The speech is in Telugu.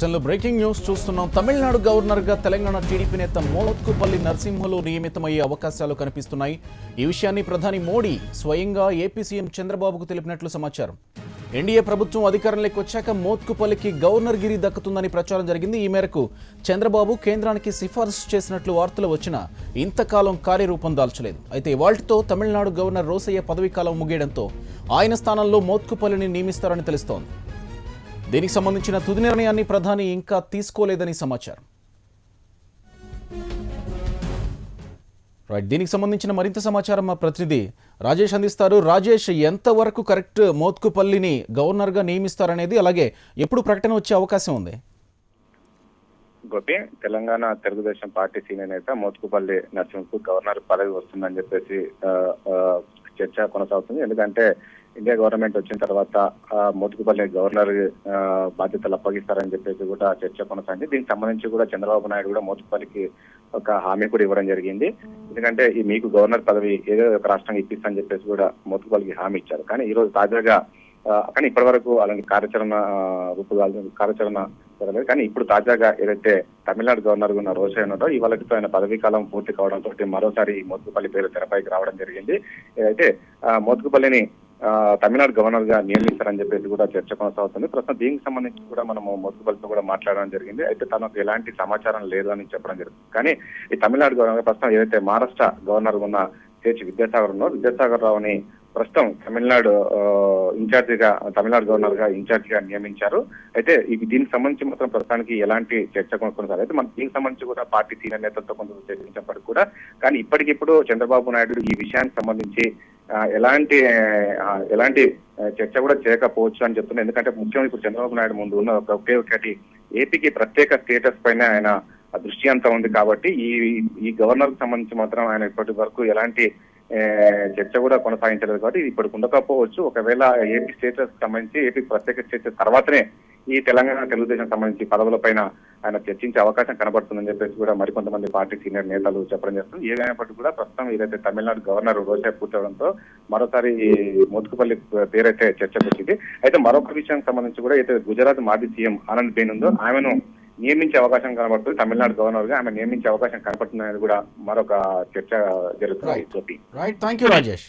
బులెటిన్లో బ్రేకింగ్ న్యూస్ చూస్తున్నాం. తమిళనాడు గవర్నర్గా తెలంగాణ టీడీపీ నేత మోత్కుపల్లి నరసింహులు నియమితమయ్యే అవకాశాలు కనిపిస్తున్నాయి. ఈ విషయాన్ని ప్రధాని మోడీ స్వయంగా ఏపీ సీఎం చంద్రబాబుకు తెలిపినట్లు సమాచారం. ఎన్డీఏ ప్రభుత్వం అధికారంలోకి వచ్చాక మోత్కుపల్లికి గవర్నర్ గిరి దక్కుతుందని ప్రచారం జరిగింది. ఈ మేరకు చంద్రబాబు కేంద్రానికి సిఫారసు చేసినట్లు వార్తలు వచ్చినా ఇంతకాలం కార్యరూపం దాల్చలేదు. అయితే ఇవాళ్టితో తమిళనాడు గవర్నర్ రోసయ్య పదవీకాలం ముగియడంతో ఆయన స్థానంలో మోత్కుపల్లిని నియమిస్తారని తెలుస్తోంది. దీనికి సంబంధించిన తుది నిర్ణయాన్ని ప్రధాని ఇంకా తీసుకోలేదని సమాచారం. దీనికి సంబంధించిన మరింత సమాచారం మా ప్రతినిధి రాజేష్ అందిస్తారు. రాజేష్, ఎంతవరకు కరెక్ట్ మోత్కుపల్లిని గవర్నర్గా నియమిస్తారనేది, అలాగే ఎప్పుడు ప్రకటన వచ్చే అవకాశం ఉంది? గోపి, తెలంగాణ తెలుగుదేశం పార్టీ సీనియర్ నేత మోత్కుపల్లి నరసింహకు గవర్నర్ పదవి వస్తుందని చెప్పేసి చర్చ కొనసాగుతుంది. ఎందుకంటే ఇండియా గవర్నమెంట్ వచ్చిన తర్వాత మోత్కుపల్లి గవర్నర్ బాధ్యతలు అప్పగిస్తారని చెప్పేసి కూడా చర్చ కొనసాగింది. దీనికి సంబంధించి కూడా చంద్రబాబు నాయుడు కూడా మోత్కుపల్లికి ఒక హామీ కూడా ఇవ్వడం జరిగింది. ఎందుకంటే ఈ మీకు గవర్నర్ పదవి ఏదో ఒక రాష్ట్రంగా ఇప్పిస్తా అని చెప్పేసి కూడా మోత్కుపల్లికి హామీ ఇచ్చారు. కానీ ఈ రోజు తాజాగా కానీ ఇప్పటి వరకు అలాంటి కార్యాచరణ జరగలేదు. కానీ ఇప్పుడు తాజాగా ఏదైతే తమిళనాడు గవర్నర్ ఉన్న రోసయ్య ఉన్నారో ఇవాళతో ఆయన పదవీ కాలం పూర్తి కావడంతో మరోసారి మోత్కుపల్లి పేరు తెరపైకి రావడం జరిగింది. ఏదైతే మోత్కుపల్లిని తమిళనాడు గవర్నర్ గా నియమిస్తారని చెప్పేసి కూడా చర్చ కొనసాగుతుంది. ప్రస్తుతం దీనికి సంబంధించి కూడా మనము మోత్కుపల్లితో కూడా మాట్లాడడం జరిగింది. అయితే తనకు ఎలాంటి సమాచారం లేదు అని చెప్పడం జరిగింది. కానీ ఈ తమిళనాడు గవర్నర్ ప్రస్తుతం ఏదైతే మహారాష్ట్ర గవర్నర్ ఉన్న చేచి విద్యాసాగర్ రావుని ప్రస్తుతం తమిళనాడు తమిళనాడు గవర్నర్ గా ఇన్ఛార్జ్ గా నియమించారు. అయితే దీనికి సంబంధించి మాత్రం ప్రస్తుతానికి ఎలాంటి చర్చ కొనసాగదు. అయితే మనం దీనికి సంబంధించి కూడా పార్టీ సీనియర్ నేతలతో కొంత చర్చించినప్పటికీ కూడా కానీ ఇప్పటికిప్పుడు చంద్రబాబు నాయుడు ఈ విషయానికి సంబంధించి ఎలాంటి చర్చ కూడా చేయకపోవచ్చు అని చెప్తున్నారు. ఎందుకంటే ముఖ్యంగా ఇప్పుడు చంద్రబాబు నాయుడు ముందు ఉన్న ఒకటి ఏపీకి ప్రత్యేక స్టేటస్ పైన ఆయన దృష్టి అంతా ఉంది. కాబట్టి ఈ గవర్నర్ కు సంబంధించి మాత్రం ఆయన ఇప్పటి వరకు ఎలాంటి చర్చ కూడా కొనసాగించలేదు. కాబట్టి ఇది ఇప్పటికి ఉండకపోవచ్చు. ఒకవేళ ఏపీ స్టేటస్ సంబంధించి ఏపీ ప్రత్యేక స్టేటస్ తర్వాతనే ఈ తెలంగాణ తెలుగుదేశం సంబంధించి పదవులపైన ఆయన చర్చించే అవకాశం కనబడుతుందని చెప్పేసి కూడా మరికొంతమంది పార్టీ సీనియర్ నేతలు చెప్పడం చేస్తుంది. ఏదైనప్పటికీ కూడా ప్రస్తుతం ఏదైతే తమిళనాడు గవర్నర్ రోసయ్య పూర్తవడంతో మరోసారి మోత్కుపల్లి పేరైతే చర్చకు వచ్చింది. అయితే మరొక విషయానికి సంబంధించి కూడా అయితే గుజరాత్ మాజీ సీఎం ఆనంద్ బెన్ ఉందో ఆమెను నియమించే అవకాశం కనబడుతుంది. తమిళనాడు గవర్నర్ గా ఆమె నియమించే అవకాశం కనబడుతుంది అనేది కూడా మరొక చర్చ జరుగుతుంది. Thank you Rajesh.